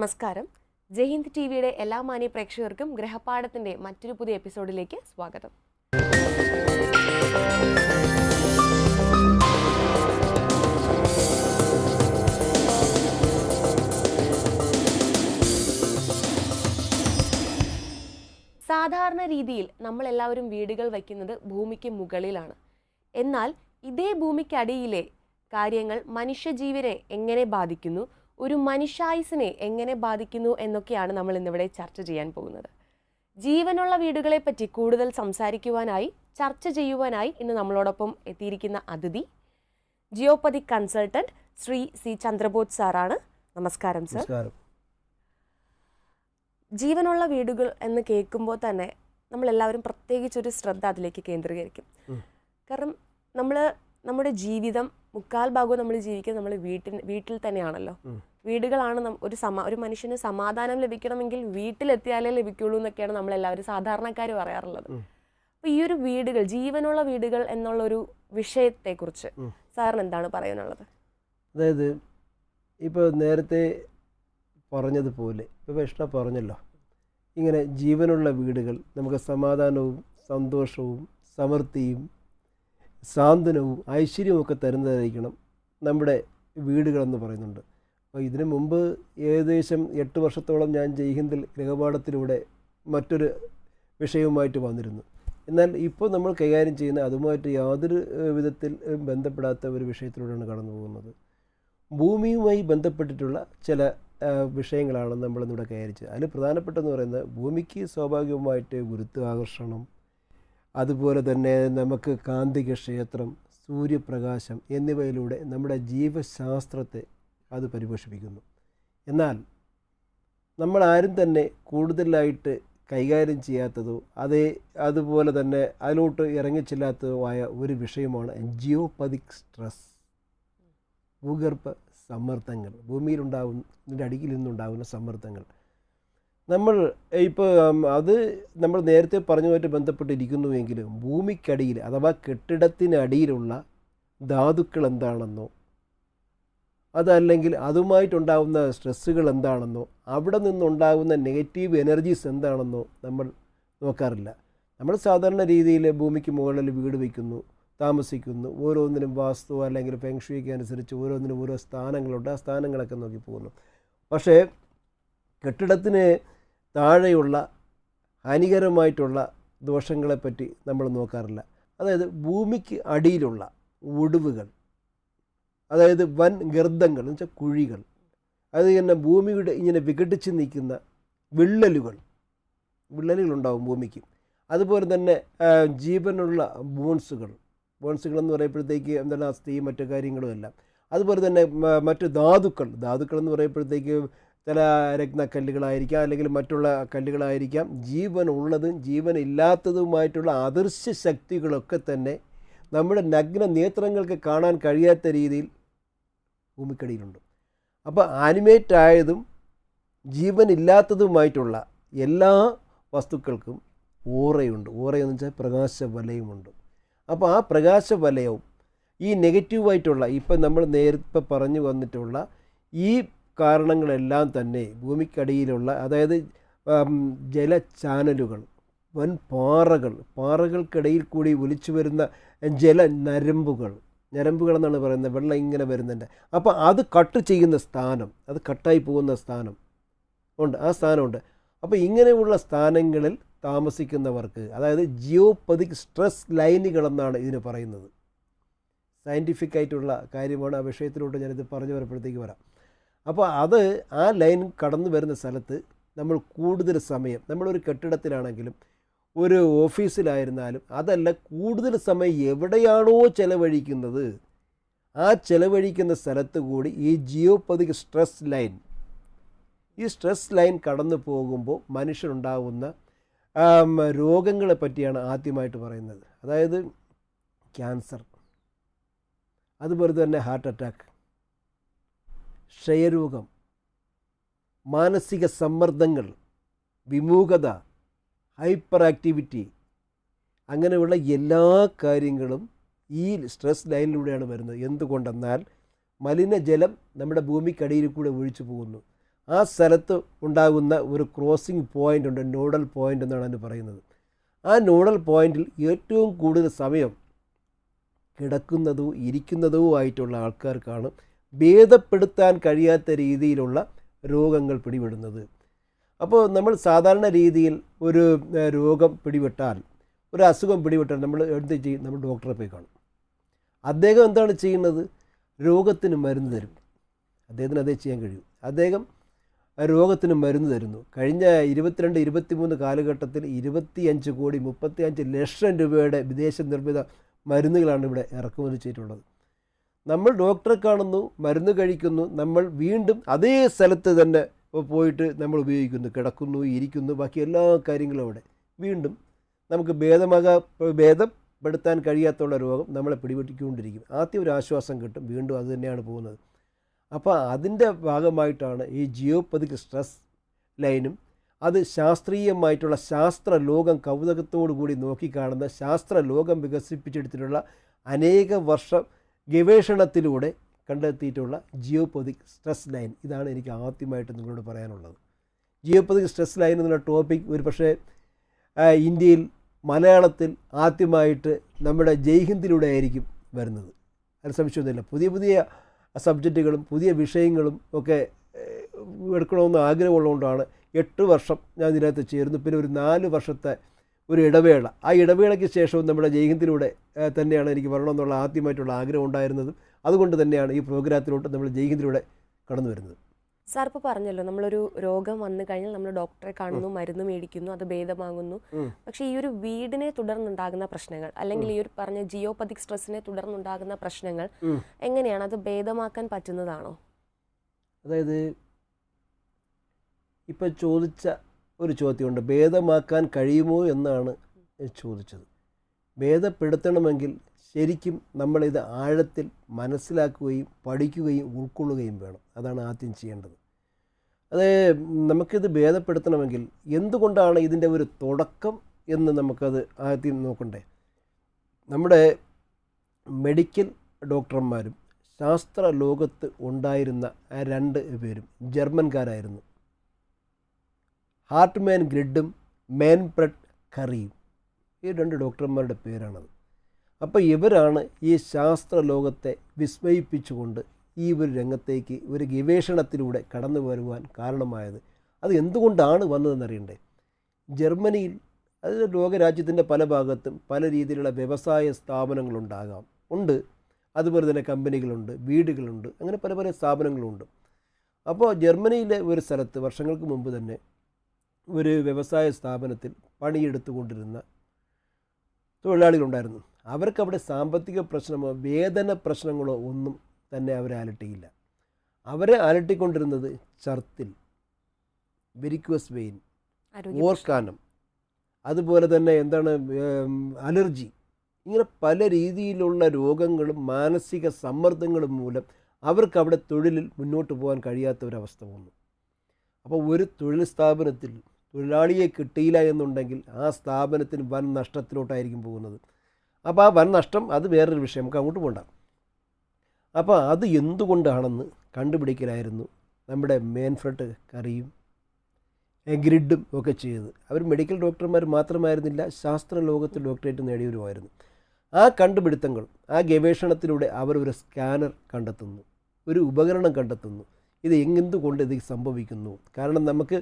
നമസ്കാരം. ജയ്ഹിന്ദ് ടിവിയുടെ എല്ലാ മാന്യ പ്രേക്ഷകർക്കും ഗ്രഹപാഠത്തിന്റെ മറ്റൊരു പുതിയ എപ്പിസോഡിലേക്ക് സ്വാഗതം. സാധാരണ രീതിയിൽ നമ്മളെല്ലാവരും വീടുകൾ വയ്ക്കുന്നത് ഭൂമിക്ക് മുകളിലാണ്. എന്നാൽ ഇതേ ഭൂമിക്കടിയിലെ കാര്യങ്ങൾ മനുഷ്യജീവനെ എങ്ങനെ ബാധിക്കുന്നു, ഒരു മനുഷ്യായുസ്സിനെ എങ്ങനെ ബാധിക്കുന്നു എന്നൊക്കെയാണ് നമ്മൾ ഇന്നിവിടെ ചർച്ച ചെയ്യാൻ പോകുന്നത്. ജീവനുള്ള വീടുകളെ പറ്റി കൂടുതൽ സംസാരിക്കുവാനായി, ചർച്ച ചെയ്യുവാനായി ഇന്ന് നമ്മളോടൊപ്പം എത്തിയിരിക്കുന്ന അതിഥി ജിയോപതിക് കൺസൾട്ടന്റ് ശ്രീ സി ചന്ദ്രബോധ് സാറാണ്. നമസ്കാരം സർ. ജീവനുള്ള വീടുകൾ എന്ന് കേൾക്കുമ്പോൾ തന്നെ നമ്മളെല്ലാവരും പ്രത്യേകിച്ചൊരു ശ്രദ്ധ അതിലേക്ക് കേന്ദ്രീകരിക്കും. കാരണം നമ്മുടെ ജീവിതം മുക്കാൽ ഭാഗവും നമ്മൾ ജീവിക്കുന്നത് നമ്മൾ വീട്ടിൽ തന്നെയാണല്ലോ. വീടുകളാണ് ഒരു മനുഷ്യന് സമാധാനം ലഭിക്കണമെങ്കിൽ വീട്ടിലെത്തിയാലേ ലഭിക്കുള്ളൂ എന്നൊക്കെയാണ് നമ്മളെല്ലാവരും സാധാരണക്കാർ പറയാറുള്ളത്. അപ്പോൾ ഈ ഒരു വീടുകൾ, ജീവനുള്ള വീടുകൾ എന്നുള്ളൊരു വിഷയത്തെക്കുറിച്ച് സാറിന് എന്താണ് പറയാനുള്ളത്? അതായത് ഇപ്പോൾ നേരത്തെ പറഞ്ഞതുപോലെ ഇപ്പോൾ കൃഷ്ണ പറഞ്ഞല്ലോ, ഇങ്ങനെ ജീവനുള്ള വീടുകൾ നമുക്ക് സമാധാനവും സന്തോഷവും സമൃദ്ധിയും സാന്ത്വനവും ഐശ്വര്യവും ഒക്കെ തരുന്നതായിരിക്കണം നമ്മുടെ വീടുകളെന്ന് പറയുന്നുണ്ട്. അപ്പോൾ ഇതിനു മുമ്പ് ഏകദേശം 8 വർഷത്തോളം ഞാൻ ജയ്ഹിന്ദിൽ ഗൃഹപാഠത്തിലൂടെ മറ്റൊരു വിഷയവുമായിട്ട് വന്നിരുന്നു. എന്നാൽ ഇപ്പോൾ നമ്മൾ കൈകാര്യം ചെയ്യുന്ന അതുമായിട്ട് യാതൊരു വിധത്തിൽ ബന്ധപ്പെടാത്ത ഒരു വിഷയത്തിലൂടെയാണ് കടന്നു പോകുന്നത്. ഭൂമിയുമായി ബന്ധപ്പെട്ടിട്ടുള്ള ചില വിഷയങ്ങളാണ് നമ്മളിന്നിവിടെ കൈകാരിച്ചത്. അതിൽ പ്രധാനപ്പെട്ടതെന്ന് പറയുന്നത് ഭൂമിക്ക് സ്വാഭാവികമായിട്ട് ഗുരുത്വാകർഷണം, അതുപോലെ തന്നെ നമുക്ക് കാന്തിക ക്ഷേത്രം, സൂര്യപ്രകാശം എന്നിവയിലൂടെ നമ്മുടെ ജീവശാസ്ത്രത്തെ അത് പരിപോഷിപ്പിക്കുന്നു. എന്നാൽ നമ്മളാരും തന്നെ കൂടുതലായിട്ട് കൈകാര്യം ചെയ്യാത്തതോ അതുപോലെ തന്നെ അതിലോട്ട് ഇറങ്ങിച്ചെല്ലാത്തതോ ആയ ഒരു വിഷയമാണ് ജിയോപതിക് സ്ട്രെസ്, ഭൂഗർഭ സമ്മർദ്ദങ്ങൾ, ഭൂമിയിലുണ്ടാകുന്നതിൻ്റെ അടിയിൽ നിന്നുണ്ടാകുന്ന സമ്മർദ്ദങ്ങൾ. നമ്മൾ ഇപ്പോൾ നമ്മൾ നേരത്തെ പറഞ്ഞതുമായിട്ട് ബന്ധപ്പെട്ടിരിക്കുന്നുവെങ്കിലും ഭൂമിക്കടിയിൽ അഥവാ കെട്ടിടത്തിനടിയിലുള്ള ധാതുക്കൾ എന്താണെന്നോ അതല്ലെങ്കിൽ അതുമായിട്ടുണ്ടാകുന്ന സ്ട്രെസ്സുകൾ എന്താണെന്നോ അവിടെ നിന്നുണ്ടാകുന്ന നെഗറ്റീവ് എനർജീസ് എന്താണെന്നോ നമ്മൾ നോക്കാറില്ല. നമ്മൾ സാധാരണ രീതിയിൽ ഭൂമിക്ക് മുകളിൽ വീട് വയ്ക്കുന്നു, താമസിക്കുന്നു, ഓരോന്നിനും വാസ്തു അല്ലെങ്കിൽ ഫെങ്ഷുയ്ക്ക് അനുസരിച്ച് ഓരോന്നിനും ഓരോ സ്ഥാനങ്ങളുണ്ട്, ആ സ്ഥാനങ്ങളൊക്കെ നോക്കി പോകുന്നു. പക്ഷേ കെട്ടിടത്തിന് താഴെയുള്ള ഹാനികരമായിട്ടുള്ള ദോഷങ്ങളെപ്പറ്റി നമ്മൾ നോക്കാറില്ല. അതായത് ഭൂമിക്ക് അടിയിലുള്ള ഒടിവുകൾ, അതായത് വൻ ഗർത്തങ്ങൾ എന്ന് വെച്ചാൽ കുഴികൾ, അത് തന്നെ ഭൂമിയുടെ ഇങ്ങനെ വിഘടിച്ച് നിൽക്കുന്ന വിള്ളലുകളുണ്ടാവും ഭൂമിക്ക്. അതുപോലെ തന്നെ ജീവനുള്ള ബോൺസുകൾ എന്ന് പറയുമ്പോഴത്തേക്ക് എന്താണ് അസ്ഥി മറ്റു കാര്യങ്ങളും എല്ലാം. അതുപോലെ തന്നെ മറ്റു ധാതുക്കൾ എന്ന് പറയുമ്പോഴത്തേക്ക് ചില രത്നക്കല്ലുകളായിരിക്കാം, അല്ലെങ്കിൽ മറ്റുള്ള കല്ലുകളായിരിക്കാം. ജീവനുള്ളതും ജീവനില്ലാത്തതുമായിട്ടുള്ള അദൃശ്യ ശക്തികളൊക്കെ തന്നെ നമ്മുടെ നഗ്ന നേത്രങ്ങൾക്ക് കാണാൻ കഴിയാത്ത രീതിയിൽ ഭൂമിക്കടിയിലുണ്ട്. അപ്പോൾ ആനിമേറ്റ് ആയതും ജീവനില്ലാത്തതുമായിട്ടുള്ള എല്ലാ വസ്തുക്കൾക്കും ഓറയുണ്ട്. ഓറയെന്ന് വെച്ചാൽ പ്രകാശവലയമുണ്ട്. അപ്പോൾ ആ പ്രകാശവലയവും ഈ നെഗറ്റീവായിട്ടുള്ള ഇപ്പം നമ്മൾ നേരത്തെ പറഞ്ഞു വന്നിട്ടുള്ള ഈ കാരണങ്ങളെല്ലാം തന്നെ ഭൂമിക്കടിയിലുള്ള, അതായത് ജലചാനലുകൾ, വൻ പാറകൾക്കിടയിൽ കൂടി ഒലിച്ചു വരുന്ന ജലനരമ്പുകൾ എന്നാണ് പറയുന്നത്, വെള്ളം ഇങ്ങനെ വരുന്നുണ്ട്. അപ്പോൾ അത് കട്ട് ചെയ്യുന്ന സ്ഥാനം, അത് കട്ടായി പോകുന്ന സ്ഥാനം ഉണ്ട്, ആ സ്ഥാനമുണ്ട്. അപ്പോൾ ഇങ്ങനെയുള്ള സ്ഥാനങ്ങളിൽ താമസിക്കുന്നവർക്ക്, അതായത് ജിയോപതിക് സ്ട്രെസ് ലൈനുകളെന്നാണ് ഇതിന് പറയുന്നത്. സയൻറ്റിഫിക് ആയിട്ടുള്ള കാര്യമാണ്. ആ വിഷയത്തിലോട്ട് ഞാനിത് പറഞ്ഞു വരുമ്പോഴത്തേക്ക് വരാം. അപ്പോൾ ആ ലൈൻ കടന്നു വരുന്ന സ്ഥലത്ത് നമ്മൾ കൂടുതൽ സമയം, നമ്മളൊരു കെട്ടിടത്തിലാണെങ്കിലും ഒരു ഓഫീസിലായിരുന്നാലും അതല്ല, കൂടുതൽ സമയം എവിടെയാണോ ചെലവഴിക്കുന്നത് ആ ചെലവഴിക്കുന്ന സ്ഥലത്ത് കൂടി ഈ ജിയോപതിക് സ്ട്രെസ് ലൈൻ കടന്നു പോകുമ്പോൾ മനുഷ്യനുണ്ടാകുന്ന രോഗങ്ങളെ പറ്റിയാണ് ആദ്യമായിട്ട് പറയുന്നത്. അതായത് ക്യാൻസർ, അതുപോലെ തന്നെ ഹാർട്ട് അറ്റാക്ക്, ക്ഷയരോഗം, മാനസിക സമ്മർദ്ദങ്ങൾ, വിമുഖത, ഹൈപ്പർ ആക്ടിവിറ്റി, അങ്ങനെയുള്ള എല്ലാ കാര്യങ്ങളും ഈ സ്ട്രെസ് ലൈനിലൂടെയാണ് വരുന്നത്. എന്തുകൊണ്ടെന്നാൽ മലിനജലം നമ്മുടെ ഭൂമിക്കടിയിൽ കൂടെ ഒഴിച്ചു പോകുന്നു. ആ സ്ഥലത്ത് ഉണ്ടാകുന്ന ഒരു ക്രോസിംഗ് പോയിൻ്റ് ഉണ്ട്, നോഡൽ പോയിൻ്റ് എന്നാണ് അതിന് പറയുന്നത്. ആ നോഡൽ പോയിൻറ്റിൽ ഏറ്റവും കൂടുതൽ സമയം കിടക്കുന്നതോ ഇരിക്കുന്നതോ ആയിട്ടുള്ള ആൾക്കാർക്കാണ് ഭേദപ്പെടുത്താൻ കഴിയാത്ത രീതിയിലുള്ള രോഗങ്ങൾ പിടിപെടുന്നത്. അപ്പോൾ നമ്മൾ സാധാരണ രീതിയിൽ ഒരു രോഗം പിടിപെട്ടാൽ, ഒരു അസുഖം പിടിപെട്ടാൽ നമ്മൾ എന്ത് ചെയ്യും? നമ്മൾ ഡോക്ടറെ പോയി കാണും. അദ്ദേഹം എന്താണ് ചെയ്യുന്നത്? രോഗത്തിന് മരുന്ന് തരും. അദ്ദേഹത്തിന് അതേ ചെയ്യാൻ കഴിയും. അദ്ദേഹം രോഗത്തിന് മരുന്ന് തരുന്നു. കഴിഞ്ഞ 22-23 കാലഘട്ടത്തിൽ 25 ലക്ഷം രൂപയുടെ വിദേശ നിർമ്മിത മരുന്നുകളാണ് ഇവിടെ ഇറക്കുമതി ചെയ്തിട്ടുള്ളത്. നമ്മൾ ഡോക്ടറെ കാണുന്നു, മരുന്ന് കഴിക്കുന്നു, നമ്മൾ വീണ്ടും അതേ സ്ഥലത്ത് തന്നെ പോയിട്ട് നമ്മൾ ഉപയോഗിക്കുന്നു, കിടക്കുന്നു, ഇരിക്കുന്നു, ബാക്കി എല്ലാ കാര്യങ്ങളും അവിടെ. വീണ്ടും നമുക്ക് ഭേദപ്പെടുത്താൻ കഴിയാത്തുള്ള രോഗം നമ്മളെ പിടിപെട്ടിക്കൊണ്ടിരിക്കും. ആദ്യം ഒരു ആശ്വാസം കിട്ടും, വീണ്ടും അത് തന്നെയാണ് പോകുന്നത്. അപ്പോൾ അതിൻ്റെ ഭാഗമായിട്ടാണ് ഈ ജിയോപതിക് സ്ട്രെസ് ലൈനും അത് ശാസ്ത്രീയമായിട്ടുള്ള ശാസ്ത്രലോകം കൗതുകത്തോടു കൂടി നോക്കിക്കാണുന്ന ശാസ്ത്രലോകം വികസിപ്പിച്ചെടുത്തിട്ടുള്ള അനേക വർഷ ഗവേഷണത്തിലൂടെ കണ്ടെത്തിയിട്ടുള്ള ജിയോപതിക് സ്ട്രെസ് ലൈൻ. ഇതാണ് എനിക്ക് ആദ്യമായിട്ട് നിങ്ങളോട് പറയാനുള്ളത്. ജിയോപതിക് സ്ട്രെസ് ലൈൻ എന്നുള്ള ടോപ്പിക് ഒരു പക്ഷേ ഇന്ത്യയിൽ മലയാളത്തിൽ ആദ്യമായിട്ട് നമ്മുടെ ജയ്ഹിന്ദിലൂടെ ആയിരിക്കും വരുന്നത്. അതിന് സംശയമൊന്നുമില്ല. പുതിയ പുതിയ സബ്ജക്റ്റുകളും പുതിയ വിഷയങ്ങളും ഒക്കെ എടുക്കണമെന്ന് ആഗ്രഹമുള്ളതുകൊണ്ടാണ് 8 വർഷം ഞാൻ ഇതിനകത്ത് ചേരുന്നു. പിന്നെ ഒരു 4 വർഷത്തെ ഒരു ഇടവേള. ആ ഇടവേളയ്ക്ക് ശേഷവും നമ്മുടെ ജയ്ഹിന്ദിലൂടെ തന്നെയാണ് എനിക്ക് വരണമെന്നുള്ള ആദ്യമായിട്ടുള്ള ആഗ്രഹം ഉണ്ടായിരുന്നത്. അതുകൊണ്ട് തന്നെയാണ് ഈ പ്രോഗ്രാമത്തിലോട്ട് നമ്മൾ ജയ്ഹിന്ദിലൂടെ കടന്നു വരുന്നത്. സാർ ഇപ്പോൾ പറഞ്ഞല്ലോ, നമ്മളൊരു രോഗം വന്നു കഴിഞ്ഞാൽ നമ്മൾ ഡോക്ടറെ കാണുന്നു, മരുന്ന് മേടിക്കുന്നു, അത് ഭേദമാകുന്നു. പക്ഷേ ഈ ഒരു വീടിനെ തുടർന്നുണ്ടാകുന്ന പ്രശ്നങ്ങൾ, അല്ലെങ്കിൽ ഈ ഒരു പറഞ്ഞ ജിയോപതിക് സ്ട്രെസ്സിനെ തുടർന്നുണ്ടാകുന്ന പ്രശ്നങ്ങൾ എങ്ങനെയാണ് അത് ഭേദമാക്കാൻ പറ്റുന്നതാണോ? അതായത് ഇപ്പം ചോദിച്ച ഒരു ചോദ്യമുണ്ട്, ഭേദമാക്കാൻ കഴിയുമോ എന്നാണ് ചോദിച്ചത്. ഭേദപ്പെടുത്തണമെങ്കിൽ ശരിക്കും നമ്മളിത് ആഴത്തിൽ മനസ്സിലാക്കുകയും പഠിക്കുകയും ഉൾക്കൊള്ളുകയും വേണം. അതാണ് ആദ്യം ചെയ്യേണ്ടത്. അത് നമുക്കിത് ഭേദപ്പെടുത്തണമെങ്കിൽ എന്തുകൊണ്ടാണ് ഇതിൻ്റെ ഒരു തുടക്കം എന്ന് നമുക്കത് ആദ്യം നോക്കണ്ടേ. നമ്മുടെ മെഡിക്കൽ ഡോക്ടർമാരും ശാസ്ത്ര ലോകത്ത് ഉണ്ടായിരുന്ന 2 പേരും ജർമ്മൻകാരായിരുന്നു. ഹാർട്ട്മാൻ ഗ്രിഡും മാൻഫ്രെഡ് കറിയും. ഈ 2 ഡോക്ടർമാരുടെ പേരാണത്. അപ്പോൾ ഇവരാണ് ഈ ശാസ്ത്ര ലോകത്തെ വിസ്മയിപ്പിച്ചുകൊണ്ട് ഈ ഒരു രംഗത്തേക്ക് ഒരു ഗവേഷണത്തിലൂടെ കടന്നു വരുവാൻ കാരണമായത്. അത് എന്തുകൊണ്ടാണ് വന്നതെന്നറിയണ്ടേ. ജർമ്മനിയിൽ, അത് ലോകരാജ്യത്തിൻ്റെ പല ഭാഗത്തും പല രീതിയിലുള്ള വ്യവസായ സ്ഥാപനങ്ങളുണ്ടാകാം, ഉണ്ട്. അതുപോലെ തന്നെ കമ്പനികളുണ്ട്, വീടുകളുണ്ട്, അങ്ങനെ പല പല സ്ഥാപനങ്ങളുണ്ട്. അപ്പോൾ ജർമ്മനിയിലെ ഒരു സ്ഥലത്ത് വർഷങ്ങൾക്ക് മുമ്പ് തന്നെ ഒരു വ്യവസായ സ്ഥാപനത്തിൽ പണിയെടുത്തുകൊണ്ടിരുന്ന തൊഴിലാളികളുണ്ടായിരുന്നു. അവർക്കവിടെ സാമ്പത്തിക പ്രശ്നമോ വേതന പ്രശ്നങ്ങളോ ഒന്നും തന്നെ അവരെ അലട്ടിയില്ല. അവരെ അലട്ടിക്കൊണ്ടിരുന്നത് ഛർത്തിൽ, വെരിക്കോസ് വെയിൻ, ഓർക്കാനം, അതുപോലെ തന്നെ അലർജി, ഇങ്ങനെ പല രീതിയിലുള്ള രോഗങ്ങളും മാനസിക സമ്മർദ്ദങ്ങളും മൂലം അവർക്ക് അവിടെ തൊഴിലിൽ മുന്നോട്ട് പോകാൻ കഴിയാത്ത ഒരവസ്ഥ വന്നു. അപ്പോൾ ഒരു തൊഴിൽ സ്ഥാപനത്തിൽ തൊഴിലാളിയെ കിട്ടിയില്ല എന്നുണ്ടെങ്കിൽ ആ സ്ഥാപനത്തിന് വൻ നഷ്ടത്തിലോട്ടായിരിക്കും പോകുന്നത്. അപ്പോൾ ആ വൻ നഷ്ടം അത് വേറൊരു വിഷയം, നമുക്ക് അങ്ങോട്ട് പോകണ്ട. അപ്പോൾ അത് എന്തുകൊണ്ടാണെന്ന് കണ്ടുപിടിക്കലായിരുന്നു നമ്മുടെ മാൻഫ്രെഡ് കറിയും ഗ്രിഡും ഒക്കെ ചെയ്തത്. അവർ മെഡിക്കൽ ഡോക്ടർമാർ മാത്രമായിരുന്നില്ല, ശാസ്ത്ര ലോകത്തിൽ ഡോക്ടറേറ്റ് നേടിയവരുമായിരുന്നു. ആ കണ്ടുപിടുത്തങ്ങൾ, ആ ഗവേഷണത്തിലൂടെ അവർ ഒരു സ്കാനർ കണ്ടെത്തുന്നു, ഒരു ഉപകരണം കണ്ടെത്തുന്നു. ഇത് എന്തുകൊണ്ട് ഇത് സംഭവിക്കുന്നു? കാരണം നമുക്ക്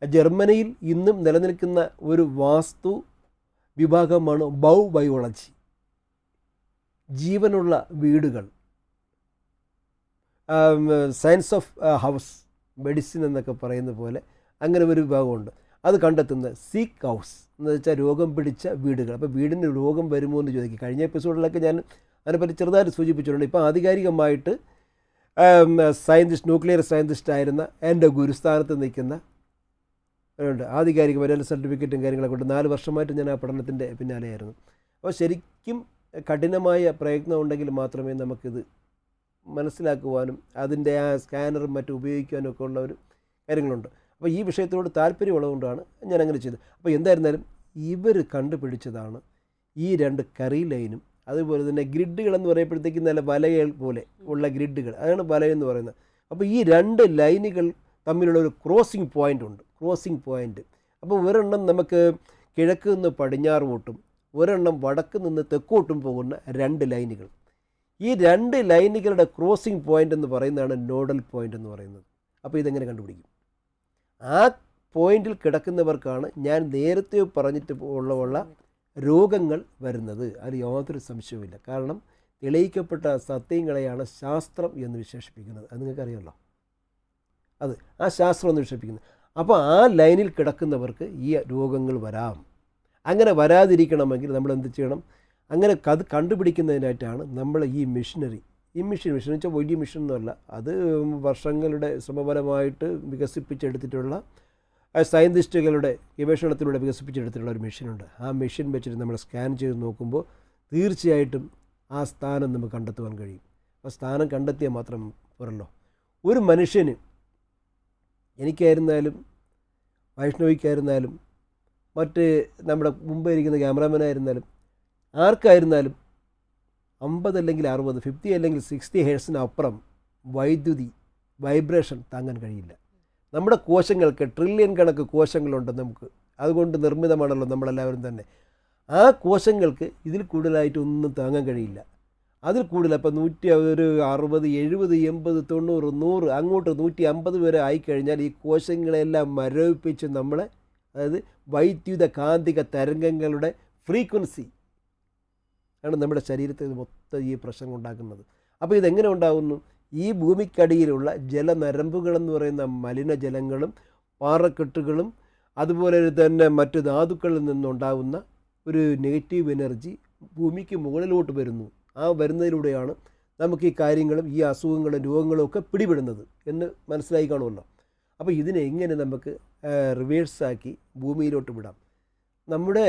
ജർമ്മനിയിൽ ഇന്നും നിലനിൽക്കുന്ന ഒരു വാസ്തു വിഭാഗമാണ് ബയോളജി, ജീവനുള്ള വീടുകൾ, സയൻസ് ഓഫ് ഹൗസ്, മെഡിസിൻ എന്നൊക്കെ പറയുന്ന പോലെ അങ്ങനെ ഒരു വിഭാഗമുണ്ട്. അത് കണ്ടെത്തുന്ന സീക്ക് ഹൗസ് എന്ന് വെച്ചാൽ രോഗം പിടിച്ച വീടുകൾ. അപ്പോൾ വീടിന് രോഗം വരുമോ എന്ന് ചോദിക്കും. കഴിഞ്ഞ എപ്പിസോഡിലൊക്കെ ഞാൻ അതിനെപ്പറ്റി ചെറുതായിട്ട് സൂചിപ്പിച്ചിട്ടുണ്ട്. ഇപ്പോൾ ആധികാരികമായിട്ട് ന്യൂക്ലിയർ സയൻറ്റിസ്റ്റ് ആയിരുന്ന എൻ്റെ ഗുരുസ്ഥാനത്ത് നിൽക്കുന്ന ഉണ്ട്. ആധികാരികമായ സർട്ടിഫിക്കറ്റും കാര്യങ്ങളൊക്കെ ഉണ്ട്. 4 വർഷമായിട്ട് ഞാൻ ആ പഠനത്തിൻ്റെ പിന്നാലെയായിരുന്നു. അപ്പോൾ ശരിക്കും കഠിനമായ പ്രയത്നം ഉണ്ടെങ്കിൽ മാത്രമേ നമുക്കിത് മനസ്സിലാക്കുവാനും അതിൻ്റെ ആ സ്കാനറും മറ്റും ഉപയോഗിക്കാനും ഒക്കെ ഉള്ള ഒരു കാര്യങ്ങളുണ്ട്. അപ്പോൾ ഈ വിഷയത്തോട് താല്പര്യമുള്ളതുകൊണ്ടാണ് ഞാൻ അങ്ങനെ ചെയ്തത്. അപ്പോൾ എന്തായിരുന്നാലും ഇവർ കണ്ടുപിടിച്ചതാണ് ഈ 2 കറി ലൈനും അതുപോലെ തന്നെ ഗ്രിഡുകളെന്ന് പറയുമ്പോഴത്തേക്കും നല്ല വലകൾ പോലെ ഉള്ള ഗ്രിഡുകൾ, അതാണ് വലയെന്ന് പറയുന്നത്. അപ്പോൾ ഈ 2 ലൈനുകൾ തമ്മിലുള്ള ഒരു ക്രോസിംഗ് പോയിൻ്റ് ഉണ്ട്. Crossing point. അപ്പോൾ ഒരെണ്ണം നമുക്ക് കിഴക്ക് നിന്ന് പടിഞ്ഞാറോട്ടും ഒരെണ്ണം വടക്ക് നിന്ന് തെക്കോട്ടും പോകുന്ന 2 ലൈനുകൾ. ഈ 2 ലൈനുകളുടെ ക്രോസിംഗ് പോയിൻ്റ് എന്ന് പറയുന്നതാണ് നോഡൽ പോയിൻ്റ് എന്ന് പറയുന്നത്. അപ്പോൾ ഇതെങ്ങനെ കണ്ടുപിടിക്കും? ആ പോയിന്റിൽ കിടക്കുന്നവർക്കാണ് ഞാൻ നേരത്തെ പറഞ്ഞിട്ട് ഉള്ള രോഗങ്ങൾ വരുന്നത്. അതിൽ യാതൊരു സംശയവുമില്ല. കാരണം തെളിയിക്കപ്പെട്ട സത്യങ്ങളെയാണ് ശാസ്ത്രം എന്ന് വിശേഷിപ്പിക്കുന്നത്. അത് നിങ്ങൾക്കറിയാമല്ലോ. അത് ആ ശാസ്ത്രം എന്ന് വിശേഷിപ്പിക്കുന്നത്. അപ്പോൾ ആ ലൈനിൽ കിടക്കുന്നവർക്ക് ഈ രോഗങ്ങൾ വരാം. അങ്ങനെ വരാതിരിക്കണമെങ്കിൽ നമ്മൾ എന്ത് ചെയ്യണം? അങ്ങനെ അത് കണ്ടുപിടിക്കുന്നതിനായിട്ടാണ് നമ്മൾ ഈ മിഷനറി മിഷൻ വെച്ചാൽ വലിയ മിഷനൊന്നുമല്ല, അത് വർഷങ്ങളുടെ ശ്രമഫലമായിട്ട് വികസിപ്പിച്ചെടുത്തിട്ടുള്ള സയൻറ്റിസ്റ്റുകളുടെ ഗവേഷണത്തിലൂടെ വികസിപ്പിച്ചെടുത്തിട്ടുള്ള ഒരു മെഷീനുണ്ട്. ആ മെഷീൻ വെച്ചിട്ട് നമ്മൾ സ്കാൻ ചെയ്ത് നോക്കുമ്പോൾ തീർച്ചയായിട്ടും ആ സ്ഥാനം നമുക്ക് കണ്ടെത്തുവാൻ കഴിയും. ആ സ്ഥാനം കണ്ടെത്തിയാൽ മാത്രം പോരല്ലോ. ഒരു മനുഷ്യന്, എനിക്കായിരുന്നാലും വൈഷ്ണവിക്കായിരുന്നാലും മറ്റ് നമ്മുടെ മുമ്പ് ഇരിക്കുന്ന ക്യാമറാമാനായിരുന്നാലും ആർക്കായിരുന്നാലും 50 അല്ലെങ്കിൽ 60, 50 അല്ലെങ്കിൽ 60 ഹെർട്സിനപ്പുറം വൈബ്രേഷൻ താങ്ങാൻ കഴിയില്ല. നമ്മുടെ കോശങ്ങൾക്ക് ട്രില്യൺ കണക്ക് കോശങ്ങളുണ്ട് നമുക്ക്. അതുകൊണ്ട് നിർമ്മിതമാണല്ലോ നമ്മളെല്ലാവരും തന്നെ. ആ കോശങ്ങൾക്ക് ഇതിൽ കൂടുതലായിട്ടൊന്നും താങ്ങാൻ കഴിയില്ല. അതിൽ കൂടുതൽ അപ്പോൾ 160, 70, 70, 80, 90, 100 അങ്ങോട്ട് 150 വരെ ആയിക്കഴിഞ്ഞാൽ ഈ കോശങ്ങളെല്ലാം മരവിപ്പിച്ച് നമ്മളെ, അതായത് വൈദ്യുത കാന്തിക തരംഗങ്ങളുടെ ഫ്രീക്വൻസി ആണ് നമ്മുടെ ശരീരത്തിൽ മൊത്തം ഈ പ്രശ്നം ഉണ്ടാക്കുന്നത്. അപ്പോൾ ഇതെങ്ങനെ ഉണ്ടാകുന്നു? ഈ ഭൂമിക്കടിയിലുള്ള ജലനരമ്പുകളെന്ന് പറയുന്ന മലിനജലങ്ങളും പാറക്കെട്ടുകളും അതുപോലെ തന്നെ മറ്റ് ധാതുക്കളിൽ നിന്നുണ്ടാകുന്ന ഒരു നെഗറ്റീവ് എനർജി ഭൂമിക്ക് മുകളിലോട്ട് വരുന്നു. ആ വരുന്നതിലൂടെയാണ് നമുക്ക് ഈ കാര്യങ്ങളും ഈ അസുഖങ്ങളും രോഗങ്ങളും ഒക്കെ പിടിപെടുന്നത് എന്ന് മനസ്സിലായി കാണുമല്ലോ. അപ്പോൾ ഇതിനെ എങ്ങനെ നമുക്ക് റിവേഴ്സാക്കി ഭൂമിയിലോട്ട് വിടാം? നമ്മുടെ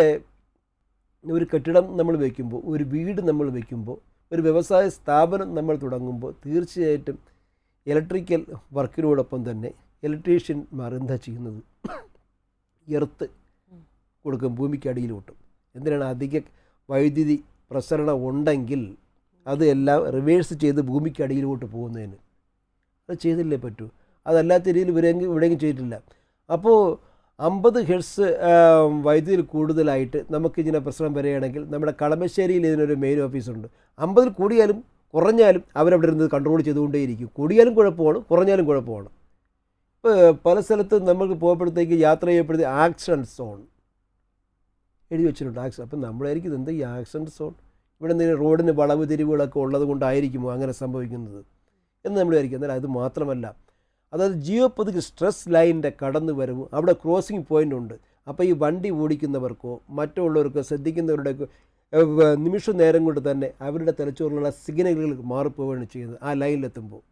ഒരു കെട്ടിടം നമ്മൾ വയ്ക്കുമ്പോൾ, ഒരു വീട് നമ്മൾ വയ്ക്കുമ്പോൾ, ഒരു വ്യവസായ സ്ഥാപനം നമ്മൾ തുടങ്ങുമ്പോൾ തീർച്ചയായിട്ടും ഇലക്ട്രിക്കൽ വർക്കിനോടൊപ്പം തന്നെ ഇലക്ട്രീഷ്യന്മാർ എന്താ ചെയ്യുന്നത്? എർത്ത് കൊടുക്കും ഭൂമിക്കടിയിലോട്ടും. എന്തിനാണ്? അധിക വൈദ്യുതി പ്രസരണം ഉണ്ടെങ്കിൽ അത് എല്ലാം റിവേഴ്സ് ചെയ്ത് ഭൂമിക്കടിയിലോട്ട് പോകുന്നതിന്. അത് ചെയ്തില്ലേ പറ്റൂ. അതല്ലാത്ത രീതിയിൽ ഇവിടെയെങ്കിലും ചെയ്തിട്ടില്ല. അപ്പോൾ 50 ഹെർട്സ് വൈദ്യുതിയിൽ കൂടുതലായിട്ട് നമുക്കിങ്ങനെ പ്രശ്നം വരികയാണെങ്കിൽ നമ്മുടെ കളമശ്ശേരിയിൽ ഇതിനൊരു മെയിൻ ഓഫീസുണ്ട്. 50 കൂടിയാലും കുറഞ്ഞാലും അവരവിടെ ഇരുന്ന് കൺട്രോൾ ചെയ്തുകൊണ്ടേയിരിക്കും. കൂടിയാലും കുഴപ്പമാണ്, കുറഞ്ഞാലും കുഴപ്പമാണ്. ഇപ്പോൾ പല സ്ഥലത്തും നമുക്ക് പോകുമ്പോഴത്തേക്ക് യാത്ര ചെയ്യപ്പെടുന്ന ആക്സിഡൻറ്റ് സോൺ എഴുതി വെച്ചിട്ടുണ്ട്. അപ്പം നമ്മളായിരിക്കും എന്താ ഈ ആക്സിഡൻറ്റ് സോൺ? ഇവിടെ എന്തെങ്കിലും റോഡിന് വളവ് തിരിവുകളൊക്കെ ഉള്ളത് കൊണ്ടായിരിക്കുമോ അങ്ങനെ സംഭവിക്കുന്നത് എന്ന് നമ്മൾ വിചാരിക്കും. എന്നാൽ അത് മാത്രമല്ല, അതായത് ജിയോപതിക് സ്ട്രെസ് ലൈനിൻ്റെ കടന്നു വരവ്, അവിടെ ക്രോസിംഗ് പോയിൻ്റ് ഉണ്ട്. അപ്പോൾ ഈ വണ്ടി ഓടിക്കുന്നവർക്കോ മറ്റുള്ളവർക്കോ ശ്രദ്ധിക്കുന്നവരുടെയൊക്കെ നിമിഷ നേരം കൊണ്ട് തന്നെ അവരുടെ തലച്ചോറിലുള്ള സിഗ്നലുകൾ മാറിപ്പോവുകയാണ് ചെയ്യുന്നത് ആ ലൈനിലെത്തുമ്പോൾ.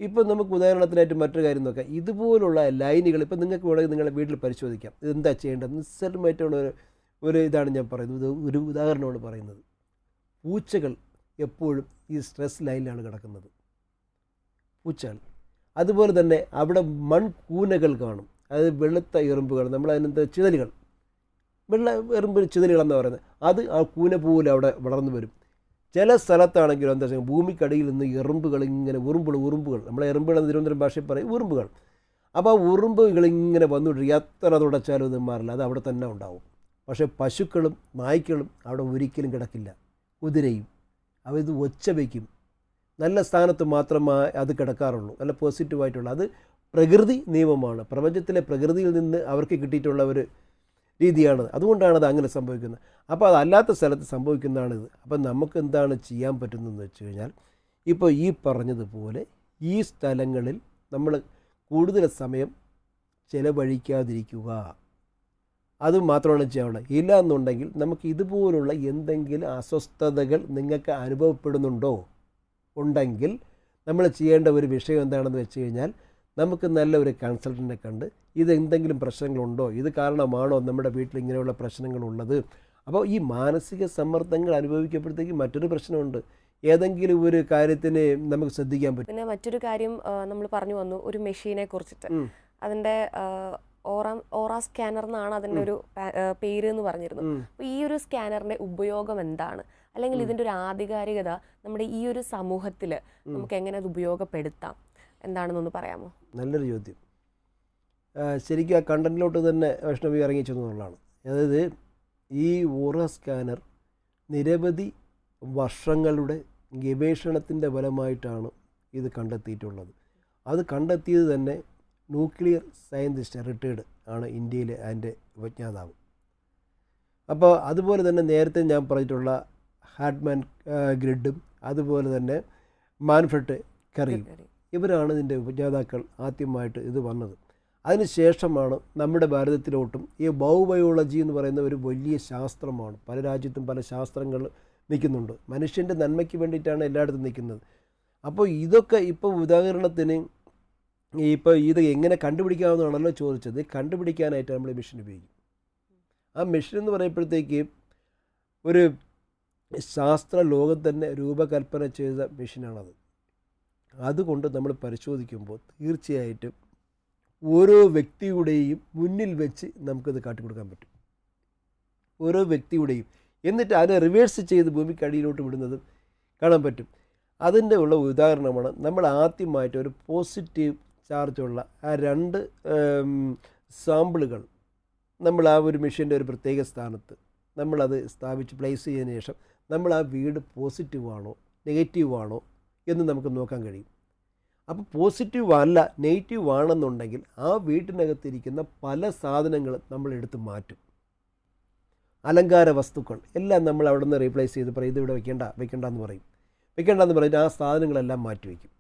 ഇപ്പോൾ നമുക്ക് ഉദാഹരണത്തിനായിട്ട് മറ്റൊരു കാര്യം നോക്കാം. ഇതുപോലുള്ള ലൈനുകൾ ഇപ്പോൾ നിങ്ങൾക്ക് വേണമെങ്കിൽ നിങ്ങളുടെ വീട്ടിൽ പരിശോധിക്കാം. ഇതെന്താ ചെയ്യേണ്ടത്? നിസ്സാരമായിട്ടുള്ള ഒരു ഇതാണ് ഞാൻ പറയുന്നത്. ഒരു ഉദാഹരണമാണ് പറയുന്നത്. പൂച്ചകൾ എപ്പോഴും ഈ സ്ട്രെസ് ലൈനിലാണ് കിടക്കുന്നത്. പൂച്ചകൾ അതുപോലെ തന്നെ അവിടെ മൺകൂനകൾ കാണും. അതായത് വെളുത്ത എറുമ്പുകൾ, നമ്മളതിനെന്താ ചിതലുകൾ, വെള്ള എറുമ്പ് ചിതലുകളെന്ന് പറയുന്നത്. അത് ആ കൂന പോലെ അവിടെ വളർന്നു വരും. ചില സ്ഥലത്താണെങ്കിലും എന്താ വെച്ചാൽ ഭൂമിക്കടിയിൽ നിന്ന് എറുമ്പുകൾ ഇങ്ങനെ ഉറുമ്പുകൾ നമ്മളെ എറുമ്പുകൾ തിരുവനന്തപുരം ഭാഷയിൽ പറയും ഉറുമ്പുകൾ. അപ്പോൾ ആ ഉറുമ്പുകൾ ഇങ്ങനെ വന്നുകൊണ്ടിരിക്കും. എത്ര തുടച്ചാലും ഇത് മാറില്ല, അത് അവിടെ തന്നെ ഉണ്ടാവും. പക്ഷേ പശുക്കളും നായ്ക്കളും അവിടെ ഒരിക്കലും കിടക്കില്ല. കുതിരയും അവ ഇത് ഒച്ച വയ്ക്കും. നല്ല സ്ഥാനത്ത് മാത്രമേ അത് കിടക്കാറുള്ളൂ, നല്ല പോസിറ്റീവായിട്ടുള്ള. അത് പ്രകൃതി നിയമമാണ്. പ്രപഞ്ചത്തിലെ പ്രകൃതിയിൽ നിന്ന് അവർക്ക് കിട്ടിയിട്ടുള്ള ഒരു രീതിയാണ്. അതുകൊണ്ടാണ് അത് അങ്ങനെ സംഭവിക്കുന്നത്. അപ്പോൾ അതല്ലാത്ത സ്ഥലത്ത് സംഭവിക്കുന്നതാണിത്. അപ്പം നമുക്ക് എന്താണ് ചെയ്യാൻ പറ്റുന്നതെന്ന് വെച്ച് കഴിഞ്ഞാൽ, ഇപ്പോൾ ഈ പറഞ്ഞതുപോലെ ഈ സ്ഥലങ്ങളിൽ നമ്മൾ കൂടുതൽ സമയം ചിലവഴിക്കാതിരിക്കുക. അത് മാത്രമാണ് ചെയ്യാനുള്ളത്. ഇല്ല എന്നുണ്ടെങ്കിൽ നമുക്ക് ഇതുപോലുള്ള എന്തെങ്കിലും അസ്വസ്ഥതകൾ നിങ്ങൾക്ക് അനുഭവപ്പെടുന്നുണ്ടോ ഉണ്ടെങ്കിൽ നമ്മൾ ചെയ്യേണ്ട ഒരു വിഷയം എന്താണെന്ന് വെച്ച് കഴിഞ്ഞാൽ, നമുക്ക് നല്ല ഒരു കൺസൾട്ടൻറ്റിനെ കണ്ട് ഇത് എന്തെങ്കിലും പ്രശ്നങ്ങളുണ്ടോ, ഇത് കാരണമാണോ നമ്മുടെ വീട്ടിൽ ഇങ്ങനെയുള്ള പ്രശ്നങ്ങളുള്ളത്. അപ്പോൾ ഈ മാനസിക സമ്മർദ്ദങ്ങൾ അനുഭവിക്കപ്പെടുത്തേക്ക് മറ്റൊരു പ്രശ്നമുണ്ട്. ഏതെങ്കിലും ഒരു കാര്യത്തിന് നമുക്ക് ശ്രദ്ധിക്കാൻ പറ്റും. പിന്നെ മറ്റൊരു കാര്യം നമ്മൾ പറഞ്ഞു വന്നു ഒരു മെഷീനെ കുറിച്ചിട്ട്. അതിൻ്റെ ഓറ സ്കാനർ എന്നാണ് അതിൻ്റെ ഒരു പേര് എന്ന് പറഞ്ഞിരുന്നു. അപ്പോൾ ഈ ഒരു സ്കാനറിൻ്റെ ഉപയോഗം എന്താണ്, അല്ലെങ്കിൽ ഇതിൻ്റെ ഒരു ആധികാരികത നമ്മുടെ ഈ ഒരു സമൂഹത്തിൽ നമുക്ക് എങ്ങനെ അത് ഉപയോഗപ്പെടുത്താം, എന്താണെന്നൊന്ന് പറയാമോ? നല്ലൊരു ചോദ്യം. ശരിക്കും ആ കണ്ടന്റിലോട്ട് തന്നെ വൈഷ്ണവി ഇറങ്ങിച്ചു എന്നുള്ളതാണ്. അതായത് ഈ ഓറ സ്കാനർ നിരവധി വർഷങ്ങളുടെ ഗവേഷണത്തിൻ്റെ ഫലമായിട്ടാണ് ഇത് കണ്ടെത്തിയിട്ടുള്ളത്. അത് കണ്ടെത്തിയത് തന്നെ ന്യൂക്ലിയർ സയൻറ്റിസ്റ്റ് റിട്ടയർഡ് ആണ് ഇന്ത്യയിലെ അതിൻ്റെ ഉപജ്ഞാതാവ്. അപ്പോൾ അതുപോലെ തന്നെ നേരത്തെ ഞാൻ പറഞ്ഞിട്ടുള്ള ഹാർട്ട്മാൻ ഗ്രിഡും അതുപോലെ തന്നെ മാൻഫ്രെഡ് കറിയും ഇവരാണ് ഇതിൻ്റെ ഉപജ്ഞാതാക്കൾ ആദ്യമായിട്ട് ഇത് വന്നത്. അതിനുശേഷമാണ് നമ്മുടെ ഭാരതത്തിലോട്ടും ഈ ബയോളജി എന്ന് പറയുന്ന ഒരു വലിയ ശാസ്ത്രമാണ്. പല രാജ്യത്തും പല ശാസ്ത്രങ്ങൾ നിൽക്കുന്നുണ്ട്. മനുഷ്യൻ്റെ നന്മയ്ക്ക് വേണ്ടിയിട്ടാണ് എല്ലായിടത്തും നിൽക്കുന്നത്. അപ്പോൾ ഇതൊക്കെ ഇപ്പോൾ ഉദാഹരണത്തിന് ഇപ്പോൾ ഇത് എങ്ങനെ കണ്ടുപിടിക്കാമെന്നാണല്ലോ ചോദിച്ചത്. കണ്ടുപിടിക്കാനായിട്ട് നമ്മൾ മെഷീൻ ഉപയോഗിക്കും. ആ മെഷീൻ എന്ന് പറയുമ്പോഴത്തേക്ക് ഒരു ശാസ്ത്ര ലോകം തന്നെ രൂപകൽപ്പന ചെയ്ത മെഷീനാണത്. അതുകൊണ്ട് നമ്മൾ പരിശോധിക്കുമ്പോൾ തീർച്ചയായിട്ടും ഓരോ വ്യക്തിയുടെയും മുന്നിൽ വെച്ച് നമുക്കത് കാട്ടിക്കൊടുക്കാൻ പറ്റും. ഓരോ വ്യക്തിയുടെയും എന്നിട്ട് അതിനെ റിവേഴ്സ് ചെയ്ത് ഭൂമിക്കടിയിലോട്ട് വിടുന്നതും കാണാൻ പറ്റും. അതിൻ്റെ ഉള്ള ഉദാഹരണമാണ് നമ്മൾ ആദ്യമായിട്ട് ഒരു പോസിറ്റീവ് ചാർജുള്ള ആ 2 സാമ്പിളുകൾ നമ്മൾ ആ ഒരു മെഷീൻ്റെ ഒരു പ്രത്യേക സ്ഥാനത്ത് നമ്മളത് സ്ഥാപിച്ച് പ്ലേസ് ചെയ്തതിന് ശേഷം നമ്മൾ ആ വീട് പോസിറ്റീവാണോ നെഗറ്റീവാണോ എന്ന് നമുക്ക് നോക്കാൻ കഴിയും. അപ്പോൾ പോസിറ്റീവ് അല്ല നെഗറ്റീവ് ആണെന്നുണ്ടെങ്കിൽ ആ വീട്ടിനകത്തിരിക്കുന്ന പല സാധനങ്ങളും നമ്മൾ എടുത്ത് മാറ്റും. അലങ്കാര വസ്തുക്കൾ എല്ലാം നമ്മൾ അവിടെ നിന്ന് റീപ്ലേസ് ചെയ്ത് പറയും ഇതിവിടെ വെക്കേണ്ടെന്ന് പറയും. വെക്കേണ്ടെന്ന് പറഞ്ഞിട്ട് ആ സാധനങ്ങളെല്ലാം മാറ്റി വയ്ക്കും.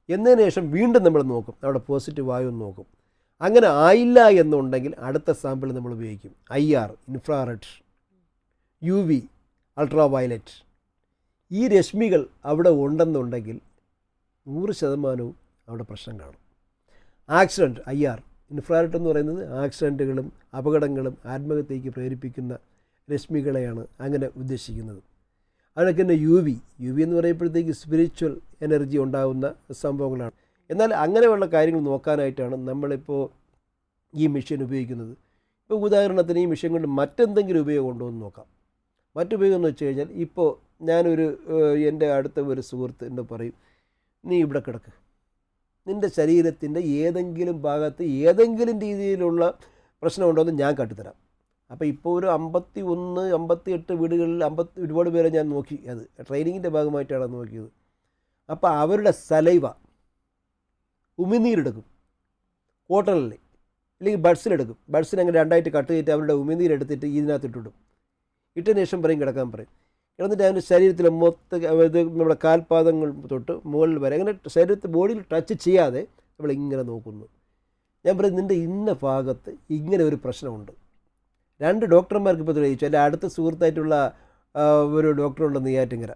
എന്നതിന് ശേഷം വീണ്ടും നമ്മൾ നോക്കും അവിടെ പോസിറ്റീവ് ആയോ എന്ന് നോക്കും. അങ്ങനെ ആയില്ല എന്നുണ്ടെങ്കിൽ അടുത്ത സാമ്പിൾ നമ്മൾ ഉപയോഗിക്കും. IR infrared, UV ultra violet. ഈ രശ്മികൾ അവിടെ ഉണ്ടെന്നുണ്ടെങ്കിൽ 100% അവിടെ പ്രശ്നം കാണും. ആക്സിഡൻറ്റ് IR ഇൻഫ്രാറെഡ് എന്ന് പറയുന്നത് ആക്സിഡൻറ്റുകളും അപകടങ്ങളും ആത്മഹത്യയ്ക്ക് പ്രേരിപ്പിക്കുന്ന രശ്മികളെയാണ് അങ്ങനെ ഉദ്ദേശിക്കുന്നത്. അതൊക്കെ തന്നെ UV എന്ന് പറയുമ്പോഴത്തേക്ക് സ്പിരിച്വൽ എനർജി ഉണ്ടാകുന്ന സംഭവങ്ങളാണ്. എന്നാൽ അങ്ങനെയുള്ള കാര്യങ്ങൾ നോക്കാനായിട്ടാണ് നമ്മളിപ്പോൾ ഈ മെഷീൻ ഉപയോഗിക്കുന്നത്. ഇപ്പോൾ ഉദാഹരണത്തിന് ഈ മെഷീൻ കൊണ്ട് മറ്റെന്തെങ്കിലും ഉപയോഗം ഉണ്ടോ എന്ന് നോക്കാം. മറ്റുപയോഗം എന്ന് വെച്ച് കഴിഞ്ഞാൽ ഇപ്പോൾ ഞാനൊരു എൻ്റെ അടുത്ത ഒരു സുഹൃത്ത് എന്നോട് പറയും, നീ ഇവിടെ കിടക്ക്, നിൻ്റെ ശരീരത്തിൻ്റെ ഏതെങ്കിലും ഭാഗത്ത് ഏതെങ്കിലും രീതിയിലുള്ള പ്രശ്നമുണ്ടോ എന്ന് ഞാൻ കാട്ടിത്തരാം. അപ്പോൾ ഇപ്പോൾ ഒരു 51, 58 വീടുകളിൽ ഒരുപാട് പേരെ ഞാൻ നോക്കി. അത് ട്രെയിനിങ്ങിൻ്റെ ഭാഗമായിട്ടാണ് നോക്കിയത്. അപ്പോൾ അവരുടെ സലൈവ ഉമിനീരെടുക്കും, കോട്ടണിൽ അല്ലെങ്കിൽ ബഡ്സിലെടുക്കും. ബഡ്സിനെ അങ്ങനെ 2ആയിട്ട് കട്ട് ചെയ്തിട്ട് അവരുടെ ഉമിനീരെടുത്തിട്ട് ഇതിനകത്ത് ഇട്ടിടും. ഇട്ടതിന് ശേഷം പറയും കിടക്കാൻ പറയും. കിടന്നിട്ട് അതിൻ്റെ ശരീരത്തിൽ ഇത് നമ്മുടെ കാൽപാദങ്ങൾ തൊട്ട് മുകളിൽ വരെ അങ്ങനെ ശരീരത്തിൽ ബോഡിയിൽ ടച്ച് ചെയ്യാതെ നമ്മളിങ്ങനെ നോക്കുന്നു. ഞാൻ പറയും നിൻ്റെ ഇന്ന ഭാഗത്ത് ഇങ്ങനെ ഒരു പ്രശ്നമുണ്ട്. 2 ഡോക്ടർമാർക്ക് ഇപ്പോൾ തെളിയിച്ചു. അല്ല അടുത്ത സുഹൃത്തായിട്ടുള്ള ഒരു ഡോക്ടറുണ്ട് നെയ്യാറ്റിങ്കര,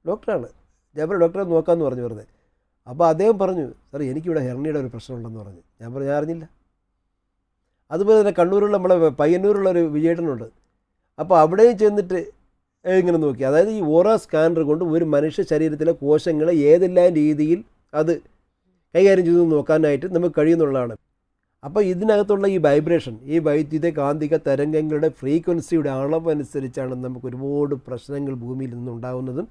ഡോക്ടറാണ്. ഞാൻ പറയും ഡോക്ടറെ നോക്കാമെന്ന് പറഞ്ഞു വെറുതെ. അപ്പോൾ അദ്ദേഹം പറഞ്ഞു സാർ എനിക്കിവിടെ ഹെർണിയുടെ ഒരു പ്രശ്നമുണ്ടെന്ന് പറഞ്ഞു. ഞാൻ പറഞ്ഞു ഞാൻ അറിഞ്ഞില്ല. അതുപോലെ തന്നെ കണ്ണൂരുള്ള നമ്മളെ പയ്യന്നൂരുള്ള ഒരു വിജയേട്ടനുണ്ട്. അപ്പോൾ അവിടെയും ചെന്നിട്ട് ഇങ്ങനെ നോക്കി. അതായത് ഈ ഓറ സ്കാനർ കൊണ്ട് ഒരു മനുഷ്യ ശരീരത്തിലെ കോശങ്ങളെ ഏതെല്ലാം രീതിയിൽ അത് കൈകാര്യം ചെയ്തു നോക്കാനായിട്ട് നമുക്ക് കഴിയുന്നുള്ളതാണ്. അപ്പോൾ ഇതിനകത്തുള്ള ഈ വൈബ്രേഷൻ, ഈ വൈദ്യുത കാന്തിക തരംഗങ്ങളുടെ ഫ്രീക്വൻസിയുടെ അളവനുസരിച്ചാണ് നമുക്ക് ഒരുപാട് പ്രശ്നങ്ങൾ ഭൂമിയിൽ നിന്നുണ്ടാകുന്നതും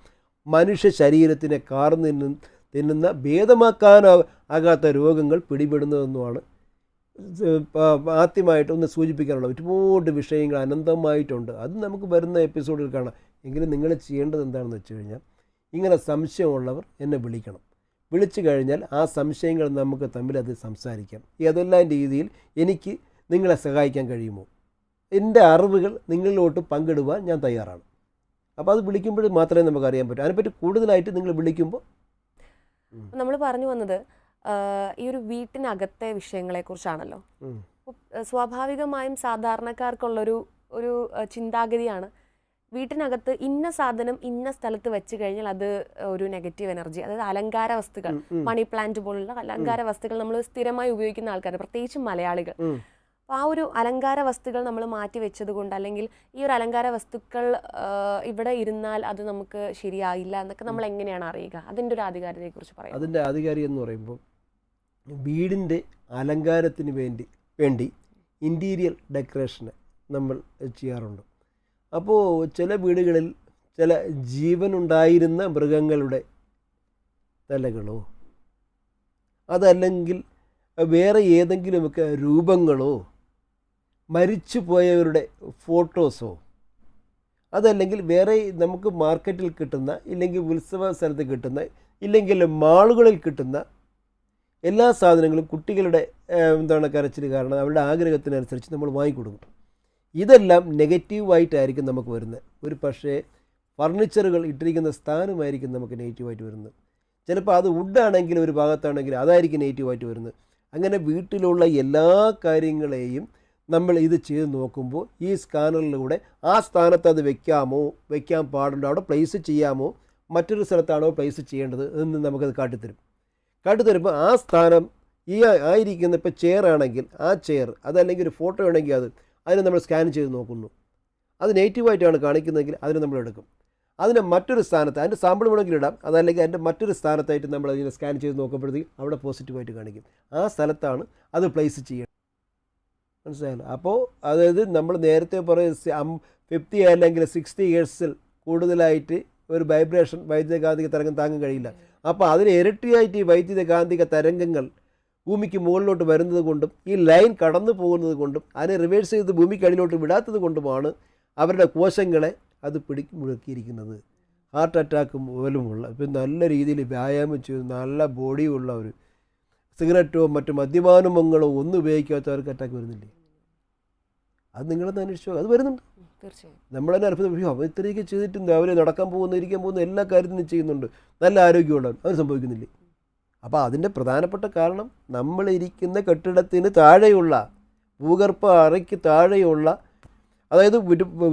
മനുഷ്യ ശരീരത്തിനെ കാർന്ന് തിന്നുന്ന ഭേദമാക്കാനാകാത്ത രോഗങ്ങൾ പിടിപെടുന്നതെന്നുമാണ് ആദ്യമായിട്ട് ഒന്ന് സൂചിപ്പിക്കാനുള്ള. ഒരുപാട് വിഷയങ്ങൾ അനന്തമായിട്ടുണ്ട്. അത് നമുക്ക് വരുന്ന എപ്പിസോഡിൽ കാണാം. എങ്കിലും നിങ്ങൾ ചെയ്യേണ്ടത് എന്താണെന്ന് വെച്ച് കഴിഞ്ഞാൽ ഇങ്ങനെ സംശയമുള്ളവർ എന്നെ വിളിക്കണം. വിളിച്ചു കഴിഞ്ഞാൽ ആ സംശയങ്ങൾ നമുക്ക് തമ്മിൽ അത് സംസാരിക്കാം. ഏതെല്ലാം രീതിയിൽ എനിക്ക് നിങ്ങളെ സഹായിക്കാൻ കഴിയുമോ, എൻ്റെ അറിവുകൾ നിങ്ങളിലോട്ട് പങ്കിടുവാൻ ഞാൻ തയ്യാറാണ്. അപ്പോൾ അത് വിളിക്കുമ്പോൾ മാത്രമേ നമുക്ക് അറിയാൻ പറ്റൂ. അതിനെപ്പറ്റി കൂടുതലായിട്ട് നിങ്ങൾ വിളിക്കുമ്പോൾ നമ്മൾ പറഞ്ഞു വന്നത് ഈ ഒരു വീട്ടിനകത്തെ വിഷയങ്ങളെക്കുറിച്ചാണല്ലോ. സ്വാഭാവികമായും സാധാരണക്കാർക്കുള്ളൊരു ചിന്താഗതിയാണ് വീട്ടിനകത്ത് ഇന്ന സാധനം ഇന്ന സ്ഥലത്ത് വെച്ച് കഴിഞ്ഞാൽ അത് ഒരു നെഗറ്റീവ് എനർജി, അതായത് അലങ്കാര വസ്തുക്കൾ, മണി പ്ലാന്റ് പോലുള്ള അലങ്കാര വസ്തുക്കൾ നമ്മൾ സ്ഥിരമായി ഉപയോഗിക്കുന്ന ആൾക്കാർ, പ്രത്യേകിച്ചും മലയാളികൾ. അപ്പോൾ ആ ഒരു അലങ്കാര വസ്തുക്കൾ നമ്മൾ മാറ്റി വെച്ചത് കൊണ്ട്, അല്ലെങ്കിൽ ഈ ഒരു അലങ്കാര വസ്തുക്കൾ ഇവിടെ ഇരുന്നാൽ അത് നമുക്ക് ശരിയായില്ല എന്നൊക്കെ നമ്മൾ എങ്ങനെയാണ് അറിയുക? അതിൻ്റെ ഒരു ആധികാരികതയെക്കുറിച്ച് പറയാം. അതിൻ്റെ ആധികാരികം എന്ന് പറയുമ്പോൾ വീടിൻ്റെ അലങ്കാരത്തിന് വേണ്ടി ഇൻറ്റീരിയർ ഡെക്കറേഷന് നമ്മൾ ചെയ്യാറുണ്ട്. അപ്പോൾ ചില വീടുകളിൽ ചില ജീവനുണ്ടായിരുന്ന മൃഗങ്ങളുടെ തലകളോ അതല്ലെങ്കിൽ വേറെ ഏതെങ്കിലുമൊക്കെ രൂപങ്ങളോ മരിച്ചു പോയവരുടെ ഫോട്ടോസോ അതല്ലെങ്കിൽ വേറെ നമുക്ക് മാർക്കറ്റിൽ കിട്ടുന്ന ഇല്ലെങ്കിൽ ഉത്സവ സ്ഥലത്ത് കിട്ടുന്ന ഇല്ലെങ്കിൽ മാളുകളിൽ കിട്ടുന്ന എല്ലാ സാധനങ്ങളും കുട്ടികളുടെ കരച്ചിൽ കാരണം അവരുടെ ആഗ്രഹത്തിനനുസരിച്ച് നമ്മൾ വാങ്ങിക്കൊടുക്കും. ഇതെല്ലാം നെഗറ്റീവായിട്ടായിരിക്കും നമുക്ക് വരുന്നത്. ഒരു പക്ഷേ ഫർണിച്ചറുകൾ ഇട്ടിരിക്കുന്ന സ്ഥാനമായിരിക്കും നമുക്ക് നെഗറ്റീവായിട്ട് വരുന്നത്. ചിലപ്പോൾ അത് വുഡാണെങ്കിൽ ഒരു ഭാഗത്താണെങ്കിൽ അതായിരിക്കും നെഗറ്റീവായിട്ട് വരുന്നത്. അങ്ങനെ വീട്ടിലുള്ള എല്ലാ കാര്യങ്ങളെയും നമ്മൾ ഇത് ചെയ്ത് നോക്കുമ്പോൾ ഈ സ്കാനറിലൂടെ ആ സ്ഥാനത്ത് അത് വെക്കാൻ പാടുണ്ടോ, അവിടെ പ്ലേസ് ചെയ്യാമോ, മറ്റൊരു സ്ഥലത്താണോ പ്ലേസ് ചെയ്യേണ്ടത് എന്ന് നമുക്കത് കാട്ടിത്തരുമ്പോൾ ആ സ്ഥാനം ഈ ആയിരിക്കുന്ന ഇപ്പോൾ ചെയർ ആണെങ്കിൽ ആ ചെയർ, അതല്ലെങ്കിൽ ഒരു ഫോട്ടോ ആണെങ്കിൽ അതിനെ നമ്മൾ സ്കാൻ ചെയ്ത് നോക്കുന്നു. അത് നെഗറ്റീവായിട്ടാണ് കാണിക്കുന്നതെങ്കിൽ അതിനെ നമ്മൾ എടുക്കും. അതിനെ മറ്റൊരു സ്ഥാനത്ത് അതിൻ്റെ സാമ്പിൾ വേണമെങ്കിൽ ഇടാം, അതല്ലെങ്കിൽ അതിൻ്റെ മറ്റൊരു സ്ഥാനത്തായിട്ട് നമ്മൾ അതിനെ സ്കാൻ ചെയ്ത് നോക്കുമ്പോഴത്തേക്കും അവിടെ പോസിറ്റീവായിട്ട് കാണിക്കും. ആ സ്ഥലത്താണ് അത് പ്ലേസ് ചെയ്യേണ്ടത്. മനസ്സിലായല്ലോ? അപ്പോൾ അതായത് നമ്മൾ നേരത്തെ പറയും 50 അല്ലെങ്കിൽ 60 ഹെർട്സിൽ കൂടുതലായിട്ട് ഒരു വൈബ്രേഷൻ വൈദ്യുതകാന്തിക തരംഗം താങ്ങാൻ കഴിയില്ല. അപ്പോൾ അതിന് ഇരട്ടിയായിട്ട് ഈ വൈദ്യുതകാന്തിക തരംഗങ്ങൾ ഭൂമിക്ക് മുകളിലോട്ട് വരുന്നത് കൊണ്ടും ഈ ലൈൻ കടന്നു പോകുന്നത് കൊണ്ടും അതിനെ റിവേഴ്സ് ചെയ്ത് ഭൂമിക്ക് അടിയിലോട്ട് വിടാത്തത് കൊണ്ടുമാണ് അവരുടെ കോശങ്ങളെ അത് മുഴക്കിയിരിക്കുന്നത്. ഹാർട്ട് അറ്റാക്ക് പോലുമുള്ള ഇപ്പം നല്ല രീതിയിൽ വ്യായാമം ചെയ്ത് നല്ല ബോഡിയുള്ള ഒരു സിഗരറ്റോ മറ്റു മദ്യപാനമങ്ങളോ ഒന്നും ഉപയോഗിക്കാത്തവർക്ക് അറ്റാക്ക് വരുന്നില്ലേ? അത് നിങ്ങളെന്ന് അന്വേഷിച്ചോ, അത് വരുന്നുണ്ട്. തീർച്ചയായും നമ്മൾ തന്നെ അത്ഭുതം, അവർ ഇത്രയൊക്കെ ചെയ്തിട്ടുണ്ട്, അവർ നടക്കാൻ പോകുന്ന ഇരിക്കാൻ പോകുന്ന എല്ലാ കാര്യത്തിനും ചെയ്യുന്നുണ്ട്, നല്ല ആരോഗ്യമുള്ളവർ, അവർ സംഭവിക്കുന്നില്ലേ? അപ്പോൾ അതിൻ്റെ പ്രധാനപ്പെട്ട കാരണം നമ്മളിരിക്കുന്ന കെട്ടിടത്തിന് താഴെയുള്ള ഭൂഗർഭ അറയ്ക്ക് താഴെയുള്ള അതായത്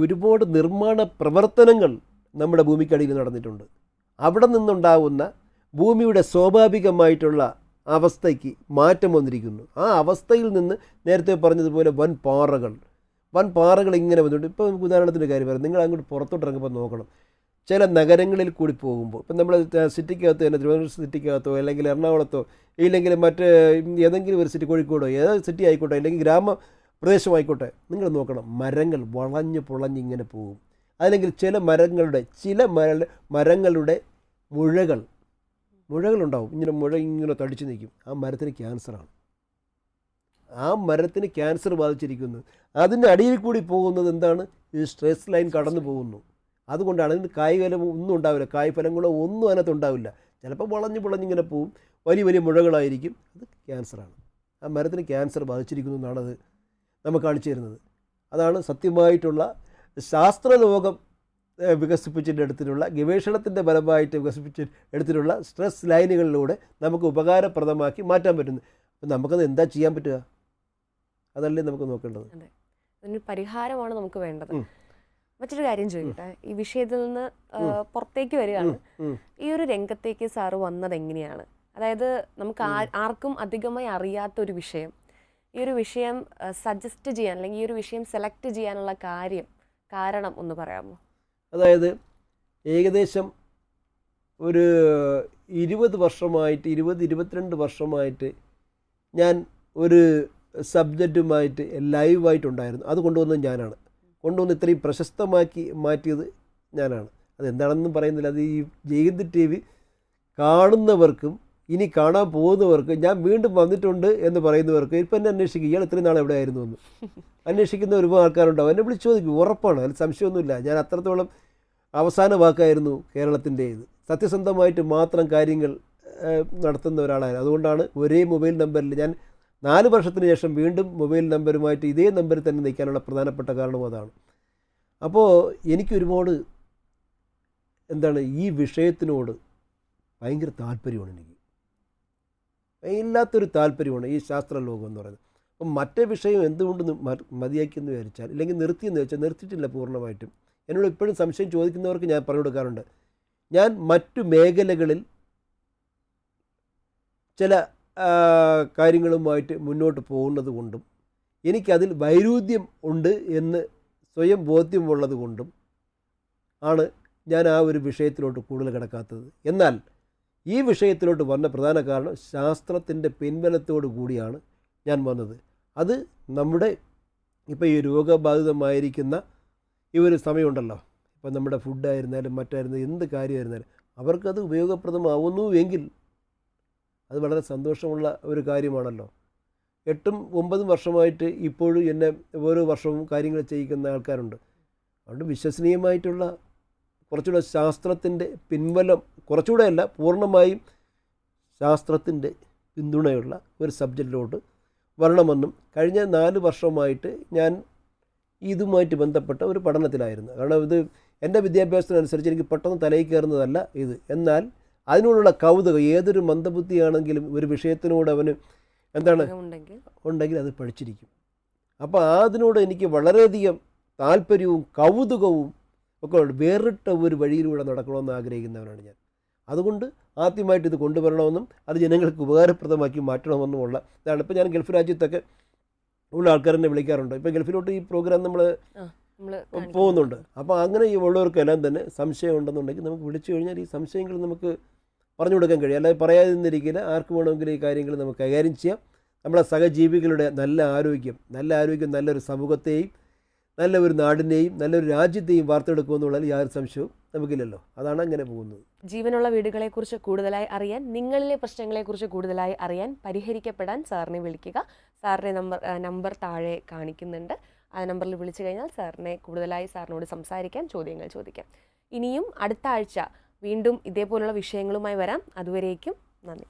ഒരുപാട് നിർമ്മാണ പ്രവർത്തനങ്ങൾ നമ്മുടെ ഭൂമിക്കടിയിൽ നടന്നിട്ടുണ്ട്. അവിടെ നിന്നുണ്ടാവുന്ന ഭൂമിയുടെ സ്വാഭാവികമായിട്ടുള്ള അവസ്ഥയ്ക്ക് മാറ്റം വന്നിരിക്കുന്നു. ആ അവസ്ഥയിൽ നിന്ന് നേരത്തെ പറഞ്ഞതുപോലെ വൻ പാറകൾ ഇങ്ങനെ വന്നിട്ടുണ്ട്. ഇപ്പോൾ നമുക്ക് ഉദാഹരണത്തിൻ്റെ കാര്യം പറയാം. നിങ്ങൾ അങ്ങോട്ട് പുറത്തോട്ട് ഇറങ്ങുമ്പോൾ നോക്കണം, ചില നഗരങ്ങളിൽ കൂടി പോകുമ്പോൾ ഇപ്പം നമ്മൾ സിറ്റിക്കകത്ത് തന്നെ തിരുവനന്തപുരം സിറ്റിക്കകത്തോ അല്ലെങ്കിൽ എറണാകുളത്തോ ഇല്ലെങ്കിൽ മറ്റ് ഏതെങ്കിലും ഒരു സിറ്റി, കോഴിക്കോടോ ഏത് സിറ്റി ആയിക്കോട്ടെ അല്ലെങ്കിൽ ഗ്രാമപ്രദേശമായിക്കോട്ടെ, നിങ്ങൾ നോക്കണം, മരങ്ങൾ വളഞ്ഞ് പൊളഞ്ഞ് ഇങ്ങനെ പോകും. അല്ലെങ്കിൽ ചില മരങ്ങളുടെ മുഴകളുണ്ടാവും, ഇങ്ങനെ തടിച്ചു നിൽക്കും. ആ മരത്തിന് ക്യാൻസറാണ്. ആ മരത്തിന് ക്യാൻസർ ബാധിച്ചിരിക്കുന്നു. അതിൻ്റെ അടിയിൽ കൂടി പോകുന്നത് എന്താണ്? ഈ സ്ട്രെസ് ലൈൻ കടന്നു പോകുന്നു. അതുകൊണ്ടാണ് അതിന് കായ്ഫലം ഒന്നും ഉണ്ടാവില്ല, കായ്ഫലങ്ങളോ ഒന്നും അതിനകത്ത് ഉണ്ടാവില്ല. ചിലപ്പോൾ വളഞ്ഞിങ്ങനെ പോവും, വലിയ മുഴകളായിരിക്കും. അത് ക്യാൻസറാണ്. ആ മരത്തിന് ക്യാൻസർ ബാധിച്ചിരിക്കുന്നു എന്നാണത് നമുക്ക് കാണിച്ചു തരുന്നത്. അതാണ് സത്യമായിട്ടുള്ള ശാസ്ത്രലോകം വികസിപ്പിച്ചെടുത്തിട്ടുള്ള ഗവേഷണത്തിൻ്റെ ഫലമായിട്ട് വികസിപ്പിച്ചെടുത്തിട്ടുള്ള സ്ട്രെസ് ലൈനുകളിലൂടെ നമുക്ക് ഉപകാരപ്രദമാക്കി മാറ്റാൻ പറ്റുന്നു. അപ്പം നമുക്കത് എന്താ ചെയ്യാൻ പറ്റുക? അതല്ലേ നമുക്ക് നോക്കേണ്ടത്. അതെ, അതിന് പരിഹാരമാണ് നമുക്ക് വേണ്ടത്. മറ്റൊരു കാര്യം ചോദിക്കട്ടെ, ഈ വിഷയത്തിൽ നിന്ന് പുറത്തേക്ക് വരികയാണ്. ഈ ഒരു രംഗത്തേക്ക് സാറ് വന്നത് എങ്ങനെയാണ്? അതായത് നമുക്ക് ആർക്കും അധികമായി അറിയാത്തൊരു വിഷയം, ഈ ഒരു വിഷയം സജസ്റ്റ് ചെയ്യാൻ അല്ലെങ്കിൽ ഈ ഒരു വിഷയം സെലക്ട് ചെയ്യാനുള്ള കാരണം ഒന്ന് പറയാമോ? അതായത് ഏകദേശം ഒരു 22 വർഷമായിട്ട് ഞാൻ ഒരു സബ്ജക്റ്റുമായിട്ട് ലൈവായിട്ടുണ്ടായിരുന്നു. അത് കൊണ്ടുവന്നത് ഞാനാണ്. കൊണ്ടുവന്ന് ഇത്രയും പ്രശസ്തമാക്കി മാറ്റിയത് ഞാനാണ്. അതെന്താണെന്നും പറയുന്നില്ല. അത് ഈ ജയ്ഹിന്ദ് TV കാണുന്നവർക്കും ഇനി കാണാൻ പോകുന്നവർക്കും ഞാൻ വീണ്ടും വന്നിട്ടുണ്ട് എന്ന് പറയുന്നവർക്ക് ഇപ്പം എന്നെ അന്വേഷിക്കും, ഇയാൾ ഇത്രയും നാൾ എവിടെയായിരുന്നു എന്ന് അന്വേഷിക്കുന്ന ഒരുപാട് ആൾക്കാരുണ്ടാവും. എന്നെ വിളിച്ച് ചോദിക്കും, ഉറപ്പാണ്, അതിൽ സംശയമൊന്നുമില്ല. ഞാൻ അത്രത്തോളം അവസാന വാക്കായിരുന്നു കേരളത്തിൻ്റെ ഇത്. സത്യസന്ധമായിട്ട് മാത്രം കാര്യങ്ങൾ നടത്തുന്ന ഒരാളായിരുന്നു. അതുകൊണ്ടാണ് ഒരേ മൊബൈൽ നമ്പറിൽ ഞാൻ 4 വർഷത്തിന് ശേഷം വീണ്ടും മൊബൈൽ നമ്പറുമായിട്ട് ഇതേ നമ്പറിൽ തന്നെ നിൽക്കാനുള്ള പ്രധാനപ്പെട്ട കാരണവും അതാണ്. അപ്പോൾ എനിക്കൊരുപാട് ഈ വിഷയത്തിനോട് ഭയങ്കര താല്പര്യമാണ്. എനിക്ക് ഇല്ലാത്തൊരു താല്പര്യമാണ് ഈ ശാസ്ത്രലോകം എന്ന് പറയുന്നത്. അപ്പം മറ്റേ വിഷയം എന്തുകൊണ്ട് മതിയാക്കിയെന്ന് വിചാരിച്ചാൽ, ഇല്ലെങ്കിൽ നിർത്തിയെന്ന് വെച്ചാൽ നിർത്തിയിട്ടില്ല പൂർണ്ണമായിട്ടും. എന്നോട് ഇപ്പോഴും സംശയം ചോദിക്കുന്നവർക്ക് ഞാൻ പറഞ്ഞു കൊടുക്കാറുണ്ട്, ഞാൻ മറ്റു മേഖലകളിൽ ചില കാര്യങ്ങളുമായിട്ട് മുന്നോട്ട് പോകുന്നത് കൊണ്ടും എനിക്കതിൽ വൈരുദ്ധ്യം ഉണ്ട് എന്ന് സ്വയം ബോധ്യമുള്ളത് കൊണ്ടും ആണ് ഞാൻ ആ ഒരു വിഷയത്തിലോട്ട് കൂടുതൽ കിടക്കാത്തത്. എന്നാൽ ഈ വിഷയത്തിലോട്ട് വന്ന പ്രധാന കാരണം ശാസ്ത്രത്തിൻ്റെ പിൻബലത്തോടു കൂടിയാണ് ഞാൻ വന്നത്. അത് നമ്മുടെ ഇപ്പോൾ ഈ രോഗബാധിതമായിരിക്കുന്ന ഈ ഒരു സമയമുണ്ടല്ലോ, ഇപ്പം നമ്മുടെ ഫുഡായിരുന്നാലും മറ്റായിരുന്നാലും എന്ത് കാര്യമായിരുന്നാലും അവർക്കത് ഉപയോഗപ്രദമാവുന്നു എങ്കിൽ അത് വളരെ സന്തോഷമുള്ള ഒരു കാര്യമാണല്ലോ. 8-9 വർഷമായിട്ട് ഇപ്പോഴും എന്നെ ഓരോ വർഷവും കാര്യങ്ങൾ ചെയ്യിക്കുന്ന ആൾക്കാരുണ്ട്. അതുകൊണ്ട് വിശ്വസനീയമായിട്ടുള്ള കുറച്ചുകൂടെ ശാസ്ത്രത്തിൻ്റെ പിൻബലം, കുറച്ചുകൂടെ അല്ല പൂർണ്ണമായും ശാസ്ത്രത്തിൻ്റെ പിന്തുണയുള്ള ഒരു സബ്ജക്റ്റിലോട്ട് വരണമെന്നും കഴിഞ്ഞ 4 വർഷമായിട്ട് ഞാൻ ഇതുമായിട്ട് ബന്ധപ്പെട്ട ഒരു പഠനത്തിലായിരുന്നു. കാരണം ഇത് എൻ്റെ വിദ്യാഭ്യാസത്തിനനുസരിച്ച് എനിക്ക് പെട്ടെന്ന് തലയിൽ കയറുന്നതല്ല ഇത്. എന്നാൽ അതിനോടുള്ള കൗതുകം, ഏതൊരു മന്ദബുദ്ധിയാണെങ്കിലും ഒരു വിഷയത്തിനോട് അവന് എന്താണ് ഉണ്ടെങ്കിൽ അത് പഠിച്ചിരിക്കും. അപ്പോൾ അതിനോട് എനിക്ക് വളരെയധികം താല്പര്യവും കൗതുകവും ഒക്കെ വേറിട്ട ഒരു വഴിയിലൂടെ നടക്കണമെന്ന് ആഗ്രഹിക്കുന്നവനാണ് ഞാൻ. അതുകൊണ്ട് ആദ്യമായിട്ട് ഇത് കൊണ്ടുവരണമെന്നും അത് ജനങ്ങൾക്ക് ഉപകാരപ്രദമാക്കി മാറ്റണമെന്നുമുള്ള ഇതാണ്. ഇപ്പോൾ ഞാൻ ഗൾഫ് രാജ്യത്തൊക്കെ ഉള്ള ആൾക്കാരെന്നെ വിളിക്കാറുണ്ട്. ഇപ്പോൾ ഗൾഫിലോട്ട് ഈ പ്രോഗ്രാം നമ്മൾ പോകുന്നുണ്ട്. അപ്പോൾ അങ്ങനെ ഈ ഉള്ളവർക്കെല്ലാം തന്നെ സംശയം ഉണ്ടെന്നുണ്ടെങ്കിൽ നമുക്ക് വിളിച്ചു കഴിഞ്ഞാൽ ഈ സംശയങ്ങൾ നമുക്ക് പറഞ്ഞു കൊടുക്കാൻ കഴിയും. അല്ലാതെ പറയാതെ നിന്നിരിക്കില്ല. ആർക്ക് വേണമെങ്കിലും ഈ കാര്യങ്ങൾ നമുക്ക് കൈകാര്യം ചെയ്യാം. നമ്മളെ സഹജീവികളുടെ നല്ല ആരോഗ്യം, നല്ലൊരു സമൂഹത്തെയും നല്ല ഒരു നാടിനെയും നല്ലൊരു രാജ്യത്തെയും വാർത്തെടുക്കുമെന്നുള്ളതിൽ യാതൊരു സംശയവും നമുക്കില്ലല്ലോ. അതാണ് അങ്ങനെ പോകുന്നത്. ജീവനുള്ള വീടുകളെക്കുറിച്ച് കൂടുതലായി അറിയാൻ, നിങ്ങളിലെ പ്രശ്നങ്ങളെക്കുറിച്ച് കൂടുതലായി അറിയാൻ, പരിഹരിക്കപ്പെടാൻ സാറിനെ വിളിക്കുക. സാറിൻ്റെ നമ്പർ താഴെ കാണിക്കുന്നുണ്ട്. ആ നമ്പറിൽ വിളിച്ചു കഴിഞ്ഞാൽ സാറിനോട് സംസാരിക്കാൻ, ചോദ്യങ്ങൾ ചോദിക്കാം. ഇനിയും അടുത്ത ആഴ്ച വീണ്ടും ഇതേപോലുള്ള വിഷയങ്ങളുമായി വരാം. അതുവരേക്കും നന്ദി.